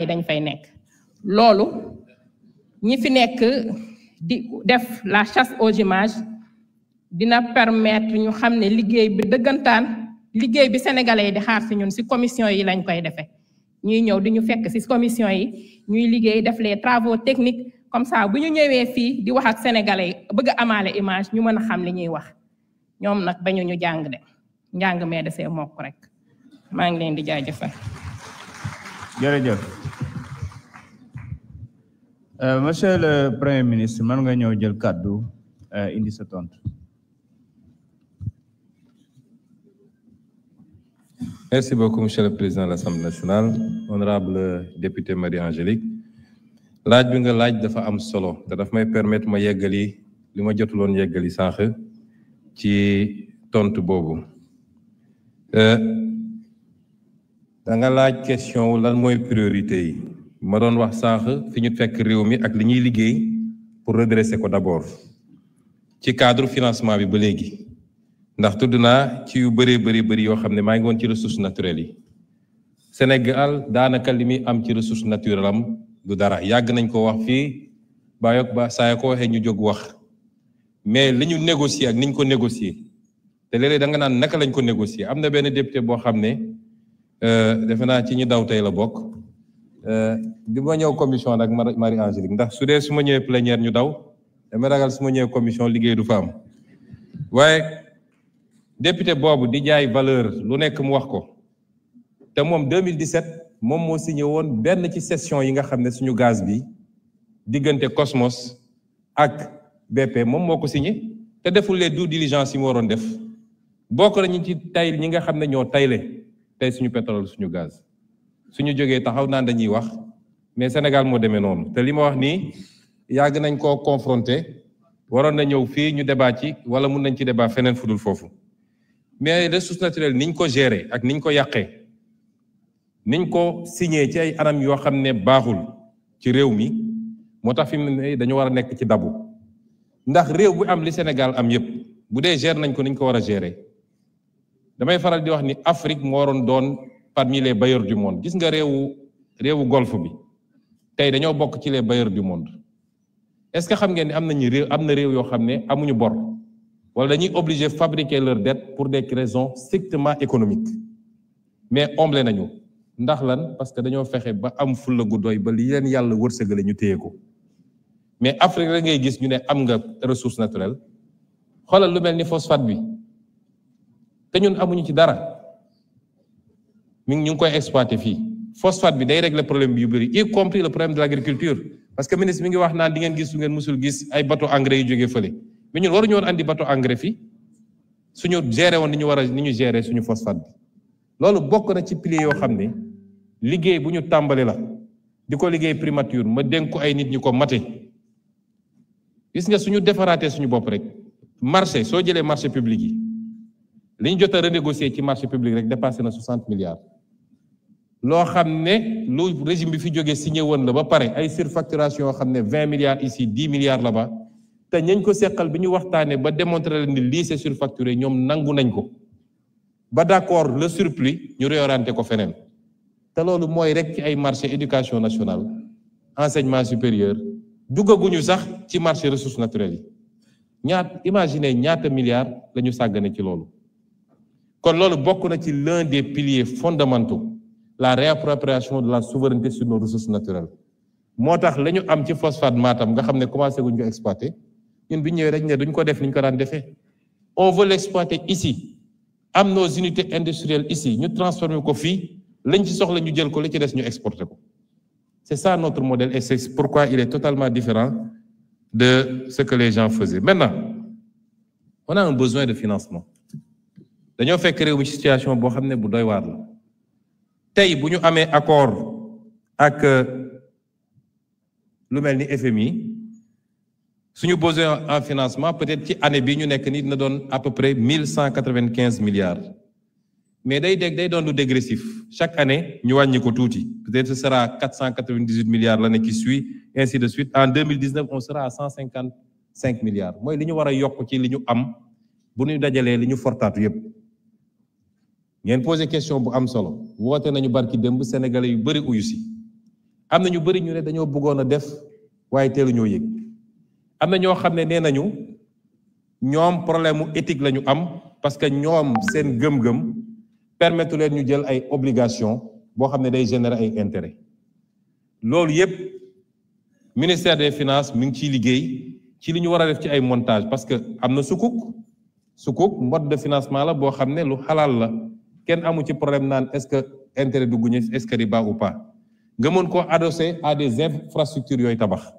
dañ fay nekk loolu ñi fi nekk di def la chasse aux images dina permettre ñu xam ne liggéey bi dëggantaan liggéey bi sénégalais yi di xaar ci ñun ci commission yi lañ koy defee ñuy ñëw di ñu fekk ci commission yi ñuy liggéey def les travaux techniques comme ça bu ñu ñëwee fii di wax ak sénégalais yi bëgg a amaale image ñu mën a xam li ñuy wax ñoom nag bañu ñu jàng de njàng mee desee mokk rek maa ngi leen di jaajëfal. jërëjëf monsieur le premier ministre man nga ñëw jël kàddu indi sa tontu. Merci beaucoup, Monsieur le Président de l'Assemblée nationale, honorable député Marie-Angélique. laaj bi nga laaj dafa am solo te daf may permettre ma yeggali li ma jotuloon yeggali sànq ci tontu boobu. da nga laaj question wu lan mooy priorité yi ma doon wax sànq fi ñu fekk réew mi ak li ñuy liggéey pour redresser ko d'abord ci cadre financement bi ba léegi. ndax tudd naa ci yu bëri yoo xam ne maa ngi woon ci ressources naturelles yi Sénégal daanaka li muy am ci ressource naturelle am du dara yàgg nañ ko wax fii ba saa ko waxee ñu jóg wax mais li ñu négocier ak ni ñu ko négocier te léeg-léeg da nga naan naka lañ ko négocier am na benn député boo xam ne defe naa ci ñu daw tey la bokk bi ma ñëw commission nag Marie-Angélique ndax su dee su ma ñëwee plénière ñu daw dama ragal su ma ñëwee commission liggéey du fa am waaye député boobu di jaay valeur lu nekk mu wax ko te moom 2017 moom moo signé woon benn ci session yi nga xam ne suñu gaz bi diggante Cosmos ak BP moom moo ko signé te deful les due diligence yi mu waroon def bokk nañu ci tay ñi nga xam ne ñoo tayle tey suñu pétrole suñu gaz suñu jógee taxaw naan dañuy wax mais Sénégal moo demee noonu te li ma wax nii yàgg nañ koo confronté waroon na ñëw fii ñu débat ci wala mun nañ ci débat feneen fudul foofu mais ressources naturelles niñ ko gérer ak niñ ko yàqee niñ ko signé ci ay anam yoo xam ne baaxul ci réew mi moo tax fi mu ne dañu war a nekk ci dabu ndax réew bu am li Sénégal am yépp bu dee gérer nañ ko niñ ko war a gérer damay faral di wax ni Afrique moo waroon doon parmi les bailleurs du monde gis nga réewu golfe bi tey dañoo bokk ci les bailleurs du monde est-ce que xam ngeen ni am na réew yoo xam ne amuñu bor wala dañuy obligé fabriquer leur dette pour des raisons strictement économiques mais omble nañu ndax lan parce que dañoo fexe ba am fulla gu doy ba li leen yàlla wërsëgale ñu téye ko mais Afrique rek ngay gis ñu ne am nga ressource naturelle xoolal lu mel ni phosphate bi te ñun amuñu ci dara ñu ngi koy exploiter fii phosphate bi day régler problème bi yu bëri y compris le problème de l'agriculture parce que ministre mi ngi wax naan di ngeen gis su ngeen musul gis ay bateau engrais yu jógee fële mais ñun waruñu woon andi bateau engrais fii suñu gérer woon ni ñu gérer suñu phosphate bi loolu bokk na ci piliers yoo xam ne liggéey bu ñu tàmbali la di ko liggéey primature ma dénk ko ay nit ñu ko mate gis nga suñu defaraatee suñu bopp rek marché soo jëlee marché public yi li ñu jot a renégocier ci marché public rek dépassé na 60 milliards loo xam ne lu régime bi fi jógee signé woon la ba pare ay surfacturation yoo xam ne 20 milliards ici 10 milliards là-bas te ñañ ko seqal bi ñu waxtaanee ba démontrer leen ni lii c'est surfacturé ñoom nangu nañ ko ba d'accord le surplus ñu réorienté ko feneen te loolu mooy rek ci ay marché éducation nationale enseignement supérieur duggaguñu sax ci marché ressources naturelles yi imaginez ñaata milliards la ñu sàggane ci loolu kon loolu bokk na ci l'un des piliers fondamentaux la réappropriation de la souveraineté sur nos ressources naturelles moo tax la ñu am ci phosphate Matam nga xam ne commencé guñ ko exploiter ñun bi ñëwee rek ne duñ ko def ni ñu ko daan defee on veut l'exploiter ici am nos unités industrielles ici ñu transformer ko fii lañ ci soxla ñu jël ko li ci des ñu exporter ko c'est ça notre modèle et c'est pourquoi il est totalement différent de ce que les gens faisaient maintenant on a un besoin de financement dañoo fekk réew mi ci situation boo xam ne bu doy waar la tey bu ñu amee accord ak lu mel ni FMI suñu besoin en financement peut-être ci année bi ñu nekk ni dina doon à peu près 1195 milliards mais day doon lu dégressif chaque année ñu wàññi ko tuuti peut-être ce sera 498 milliards l'année qui suit ainsi de suite en 2019 on sera à 155 milliards mooy li ñu war a yokk ci li ñu am bu ñu dajalee li ñu fortaatu yépp ngeen posé question bu am solo woote nañu barki démb sénégalais yu bari uyu si am na ñu bëri ñu ne dañoo bëggoon a def waaye teelu ñoo yëg am na ñoo xam ne nee nañu ñoom problème mu éthique la ñu am parce que ñoom seen gëm-gëm permettre leen ñu jël ay obligation boo xam ne day générer ay intérêt loolu yépp ministère des finances mi ngi ciy liggéey ci li ñu war a def ci ay montage parce que am na sukuk mode de financement la boo xam ne lu xalaal la kenn amu ci problème naan est-ce que intérêt dugg ñu est-ce que riba ou pas nga mën koo adossé à des infrastructures yooyu tabax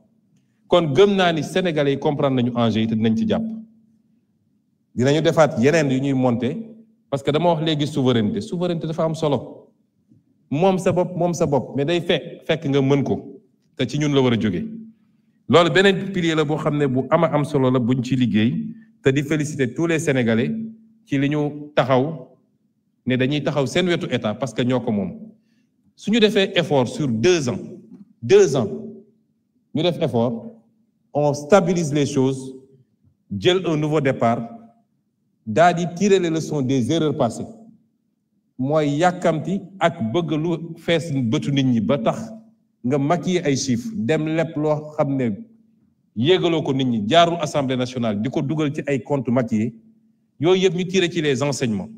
kon gëm naa ni Sénégalais yi comprendre nañu enjeu yi te dinañ ci jàpp dinañu defaat yeneen yu ñuy monter parce que dama wax léegi souveraineté dafa am solo moom sa bopp mais day fekk nga mën ko te ci ñun la war a jóge loolu beneen pilier la boo xam ne bu am solo la buñ ci liggéey te di féliciter tous les Sénégalais ci li ñu taxaw ne dañuy taxaw seen wetu état parce que ñoo ko moom suñu defee effort sur 2 ans ñu def effort on stabilise les choses jël un nouveau départ daal di tirer les leçons des erreurs passées mooy yàkkamti ak bëgg lu fees bëtu nit ñi ba tax nga maquiller ay chiffres dem lépp loo xam ne yéegaloo ko nit ñi jaarul assemblée nationale di ko dugal ci ay comptes maquillés yooyu yëpp ñu tirer ci les enseignements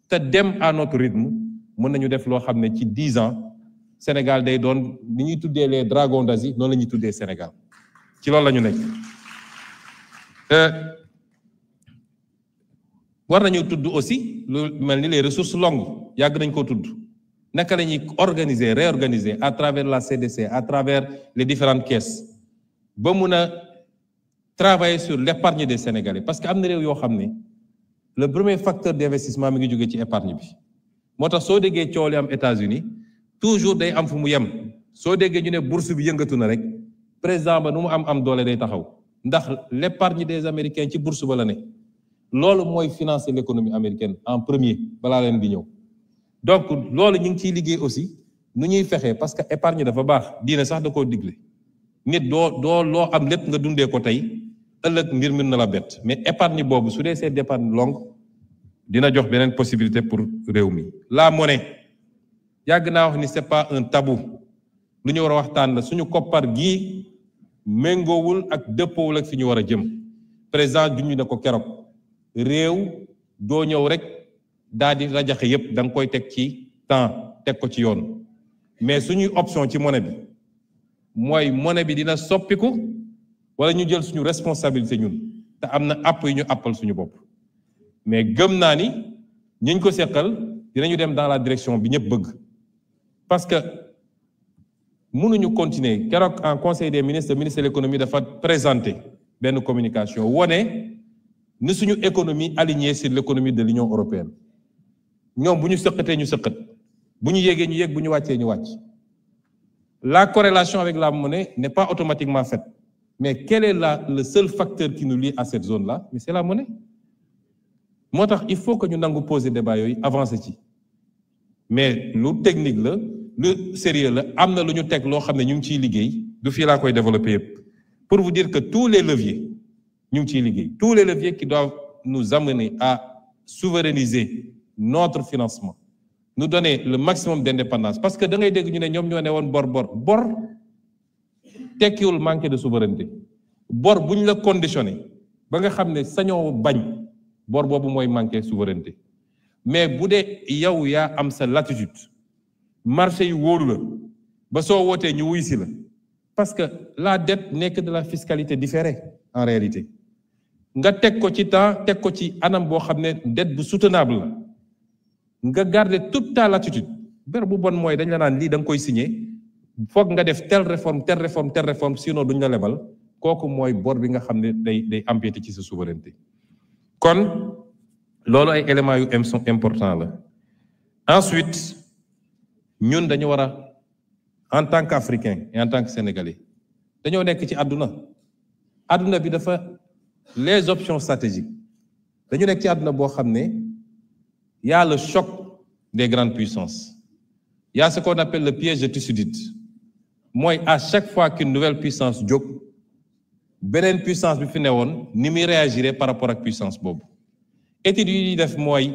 te dem à notre rythme mën nañu def loo xam ne ci 10 ans Sénégal day doon ni ñuy tuddee les dragons d'Asie noonu la ñuy tuddee Sénégal ci loolu la ñu nekk war nañu tudd aussi lu mel ni les ressources longues yàgg nañ koo tudd naka la ñuy réorganiser à travers la CDC à travers les différentes caisses ba mun a travailler sur l'épargne des Sénégalais parce que am na réew yoo xam ne le premier facteur d'investissement mi ngi jóge ci épargne bi moo tax soo déggee coow li am États-Unis toujours day am fu mu yem soo déggee ñu ne bourse bi yëngatu na rek président ba nu mu am doole day taxaw ndax l'épargne des Américains ci bourse ba la ne loolu mooy financer l'économie américaine en premier balaa leen di ñëw donc loolu ñu ngi ciy liggéey aussi nu ñuy fexee parce que épargne dafa baax diine sax da koo digle nit doo loo am lépp nga dundee ko tey ëllëg mbir na la bett mais épargne boobu su dee c'est d'épargne longue dina jox beneen possibilité pour réew mi. la monnaie yàgg naa wax ni c'est pas un tabou lu ñu war a waxtaan la suñu koppar gii méngoowul ak dëppoowul ak fi ñu war a jëm président junj na ko keroog réew doo ñëw rek daal di rajaxe yépp da nga koy teg ci temps teg ko ci yoon mais suñuy option ci monnaie bi mooy monnaie bi dina soppiku wala ñu jël suñu responsabilité ñun te am na àpp yu ñu àppal suñu bopp mais gëm naa ni ñiñ ko seqal dinañu dem dans la direction bi ñëpp bëgg parce que mënuñu continuer keroog en conseil des ministres le ministre de l'économie dafa présenter benn communication wone ni suñu économie alignée sur l'économie de l'Union européenne ñoom bu ñu sëqatee ñu sëqat bu ñu yéegee ñu yéeg bu ñu wàccee ñu wàcc la corrélation avec la monnaie n'est pas automatiquement faite mais quel est le seul facteur qui nous lie à cette zone-là mais c'est la monnaie moo tax il faut que ñu nangu poser débat yooyu avancer ci mais lu technique la lu sérieux la am na lu ñu teg loo xam ne ñu ngi ciy liggéey du fii laa koy développer yëpp pour vous dire que tous les leviers ñu ngi ciy liggéey tous les leviers qui doivent nous amener à souverainiser notre financement nous donner le maximum d'indépendance parce que da ngay dégg ñu ne ñoom ñoo ne woon bor tekkiwul manquer de souveraineté bor bu ñu la conditionné ba nga xam ne sañoo bañ bor boobu mooy manquer souveraineté mais bu dee yow yaa am sa latitude marché yu wóoru la ba soo wootee ñu wuy si la parce que la dette n'est que de la fiscalité différée en réalité nga teg ko ci temps teg ko ci anam boo xam ne dette bu soutenable la nga garder toute ta latitude ber bu bon mooy dañ la naan lii da nga koy signer foog nga def telle réforme sinon duñ la lebal kooku mooy bor bi nga xam ne day empiéter ci sa souveraineté kon loolu ay éléments yu important la ensuite ñun dañu war a en tant qu'Africain et en tant que Sénégalais dañoo nekk ci àdduna bi dafa les options stratégiques dañu nekk ci àdduna boo xam ne y a le choc des grandes puissances il y a ce qu'on appelle le piège de Thucydide mooy à chaque fois qu'une nouvelle puissance jóg beneen puissance bi fi newoon ni muy réagir par rapport ak puissance boobu études yi ñuy def mooy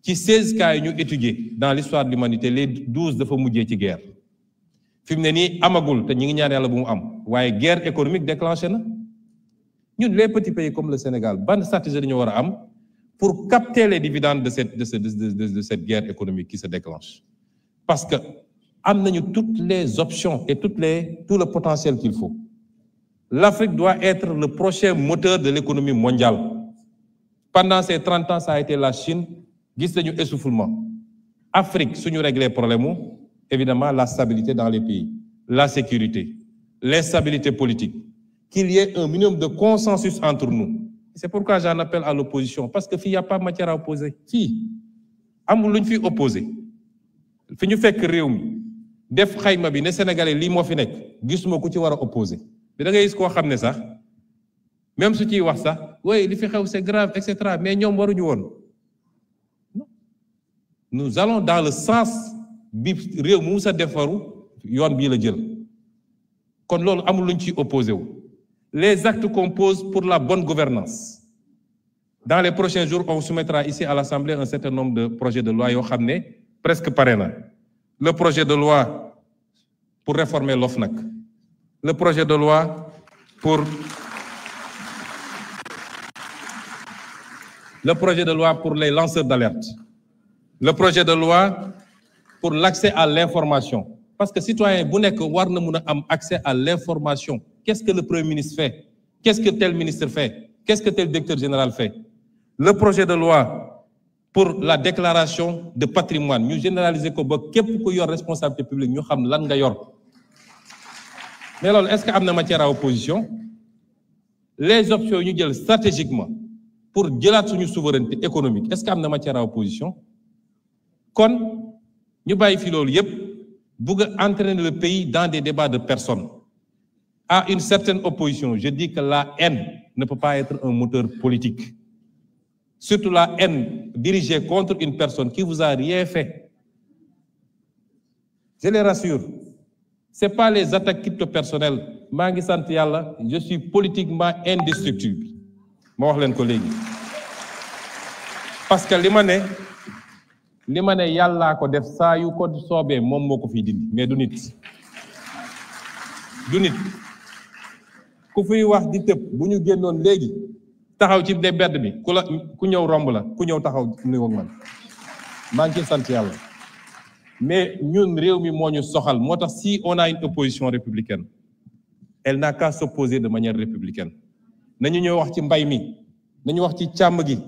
ci 16 cas yi ñu étudier dans l'histoire de l'humanité les 12 dafa mujjee ci guerre fi mu ne nii amagul te ñi ngi ñaan yàlla bu mu am waaye guerre économique déclenché na ñun les petits pays comme le Sénégal ban stratégie dañu war a am pour capter les dividendes de cette guerre économique qui se déclenche parce que am nañu toutes les options et tout le potentiel qu'il faut. L'Afrique doit être le prochain moteur de l'économie mondiale. Pendant ces 30 ans, ça a été la Chine. Gis nañu essoufflement. Afrique, suñu régler problème, évidemment, la stabilité dans les pays, la sécurité, l'instabilité politique, qu'il y ait un minimum de consensus entre nous. C'est pourquoi j'en appelle à l'opposition, parce qu'il n'y a pas matière à opposer. Si, amul luñ fi opposer. Fi ñu fekk réew mi def xayma bi ne Sénégalais lii moo fi nekk gisuma ku ci war a opposer. Da ngay gis koo xam ne sax même su ciy wax sax oui li fi xew c'est grave et cetera mais ñoom waruñu woon. Nous allons dans le sens bi réew mu sa defaru yoon bii la jël kon loolu amul luñ ciy opposé wu. Les actes qu'on pose pour la bonne gouvernance. Dans les prochains jours, on soumettra ici à l'Assemblée un certain nombre de projets de loi yoo xam ne presque pare na. Le projet de loi pour réformer l'OFNAC. Le projet de loi pour les lanceurs d'alerte. Le projet de loi pour l'accès à l'information. Parce que citoyen bu nekk war na mun a am accès à l'information. Qu'est-ce que le Premier ministre fait? Qu'est-ce que tel ministre fait? Qu'est-ce que tel directeur général fait? Le projet de loi pour la déclaration de patrimoine. Ñu généraliser ko ba képp ku yor responsabilité publique ñu xam lan nga yor. Mais loolu est-ce que am na matière à opposition? Les options ñu jël stratégiquement pour jëlaat suñu souveraineté économique est-ce que am na matière à opposition? Kon ñu bàyyi fi loolu yépp bëgg a entraîner le pays dans des débats de personnes. À une certaine opposition, je dis que la haine ne peut pas être un moteur politique. Surtout la haine dirigée contre une personne qui vous a rien fait. Je les rassure. C'est pas les attaques crypto-personnelles. maa ngi sant yàlla, je suis politiquement indestructible. ma wax leen ko léegi. Parce que li ma ne yàllaa ko def saa yu ko soobee moom moo ko fiy dindi mais du nit. Du nit. Ku fiy wax di tëb bu ñu génnoon léegi taxaw ci mbedd bi ku ñëw romb la ku ñëw taxaw nuyoo man maa ngi ciy sant yàlla mais ñun réew mi moo ñu soxal moo tax si on a une opposition républicaine elle n'a qu'à s'opposer de manière républicaine nañu ñëw wax ci mbay mi nañu wax ci càmm gi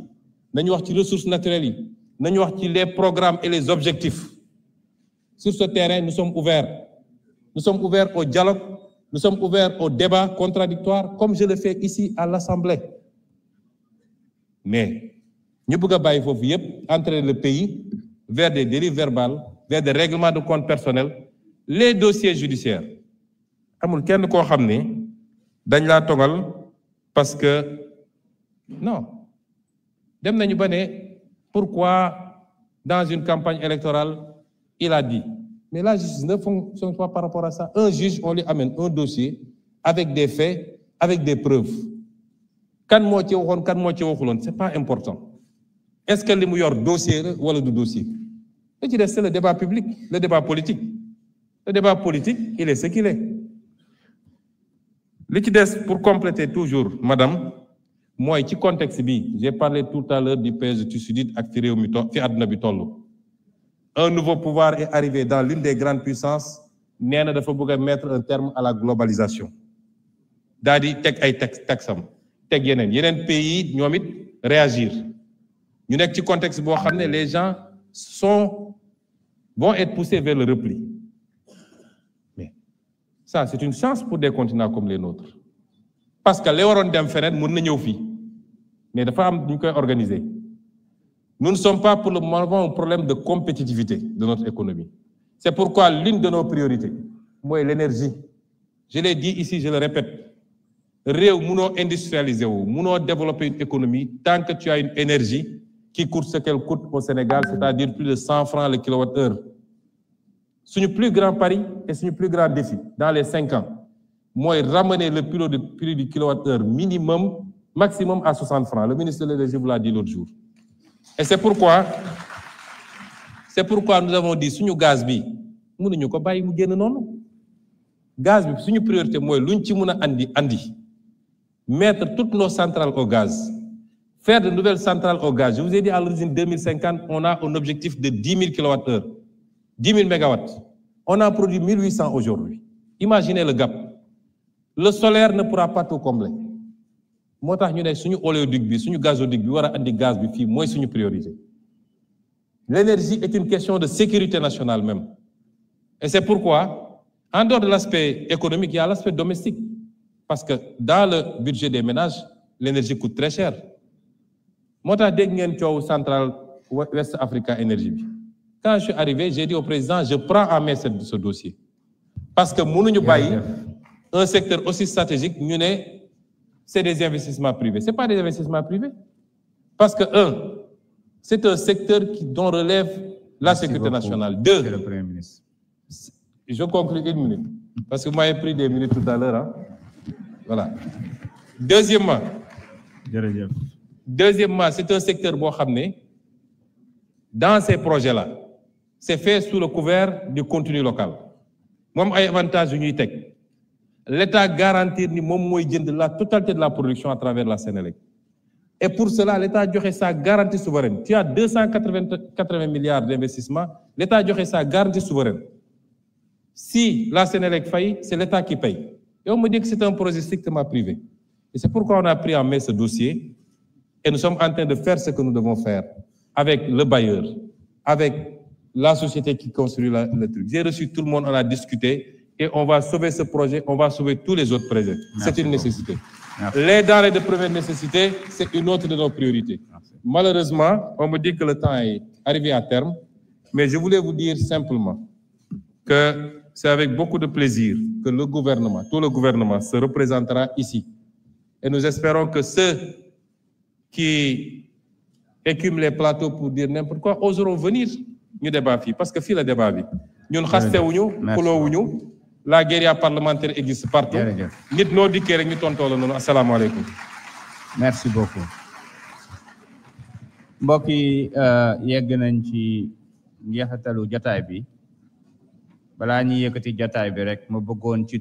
nañu wax ci ressources naturelles yi nañu wax ci les programmes et les objectifs sur ce terrain nous sommes ouverts au dialogue. Nous sommes ouverts au débat contradictoire comme je le fais ici à l'Assemblée. Mais ñu bëgg a bàyyi foofu yépp entraîner le pays vers des dérives verbales, vers des règlements de compte personnels, les dossiers judiciaires. Amul kenn koo xam ne dañ laa togal parce que non dem nañu ba ne pourquoi dans une campagne électorale il a dit. Mais la justice ne fonctionne pas par rapport à ça. Un juge, on lui amène un dossier avec des faits, avec des preuves. Kan moo ci waxoon, kan moo ci waxuloon, c'est pas important. Est-ce que li mu yor dossier la wala du dossier? Li ci des c'est le débat public, le débat politique. Le débat politique, il est ce qu'il est. Li ci des pour compléter toujours, madame, mooy ci contexte bi, j'ai parlé tout à l'heure du pays du Sud ak fi réew mi fi àdduna bi tollu. Un nouveau pouvoir est arrivé dans l'une des grandes puissances nee na dafa bëgg a mettre un terme à la globalisation daal di teg ay taxam teg yeneen pays ñoom it réagir ñu nekk ci contexte boo xam ne les gens vont être poussés vers le repli mais ça c'est une chance pour des continents comme les nôtres parce que li waroon dem feneen mën na ñëw fii mais dafa am ñu koy organiser. Nous ne sommes pas pour le moment un problème de compétitivité de notre économie. C'est pourquoi l'une de nos priorités, moi, l'énergie. Je l'ai dit ici, je le répète. Réew mënoo industrialiser wu, mënoo développer une économie tant que tu as une énergie qui coûte ce qu'elle coûte au Sénégal, c'est-à-dire plus de 100 francs le kilowattheure. Suñu plus grand pari et suñu plus grand défi dans les 5 ans, mooy ramener le prix du kilowattheure maximum à 60 francs. Le ministre de l'Énergie vous l'a dit l'autre jour. Et c'est pourquoi nous avons dit suñu gaz bi mënuñu ko bàyyi mu génn noonu gaz bi suñu priorité mooy luñ ci mën a andi mettre toutes nos centrales au gaz, faire de nouvelles centrales au gaz. Je vous ai dit à l'origine 2050, on a un objectif de 10 000 kWh, 10 000 mégawatts. On a produit 1800 aujourd'hui. Imaginez le gap. Le solaire ne pourra pas tout combler. Moo tax ñu ne suñu oléoduc bi suñu gazoduc bi war a andi gaz bi fii mooy suñu priorité. L'énergie est une question de sécurité nationale même. Et c'est pourquoi, en dehors de l'aspect économique, il y a l'aspect domestique. Parce que dans le budget des ménages, l'énergie coûte très cher. Moo tax dégg ngeen coow centrale West Africa Energy bi. Quand je suis arrivé, j'ai dit au président, je prends en main ce dossier. Parce que mënuñu bàyyi un secteur aussi stratégique, ñu ne c'est des investissements privés. C'est pas des investissements privés. Parce que c'est un secteur dont relève la sécurité nationale. Deux, Monsieur le Premier ministre. Je conclue 1 minute. Parce que vous m'avez pris des minutes tout à l'heure. Hein? Voilà. Deuxièmement, c'est un secteur boo xam ne dans ces projets-là, c'est fait sous le couvert du contenu local. Moom ay avantages yu ñuy teg. L'État garantit ni moom mooy jënd la totalité de la production à travers la Sénélec. Et pour cela, l'État joxe sa garantie souveraine. Tu as 280 milliards d'investissements, l'État joxe sa garantie souveraine. Si la Sénélec faillit, c'est l'État qui paye. Et on me dit que c'est un projet strictement privé. Et c'est pourquoi on a pris en main ce dossier et nous sommes en train de faire ce que nous devons faire avec le bailleur, avec la société qui construit le truc. J'ai reçu tout le monde, on a discuté et on va sauver ce projet, on va sauver tous les autres projets. C'est une nécessité. Merci. Les denrées de première nécessité, c'est une autre de nos priorités. Merci. Malheureusement, on me dit que le temps est arrivé à terme, mais je voulais vous dire simplement que c'est avec beaucoup de plaisir que le gouvernement, tout le gouvernement se représentera ici. Et nous espérons que ceux qui écument les plateaux pour dire n'importe quoi oseront venir ñu débat fii parce que fii la débat bi ñun xastewuñu xuloowuñu la guérilla parlementaire existe partout nit noo dikkee rek ñu tontoo la noonu asalaamaaleykum. Merci beaucoup. Mbokk yi yegg nañ ci njeexitalu jotaay bi balaa ñuy yëkkati jotaay bi rek ma bëggoon ci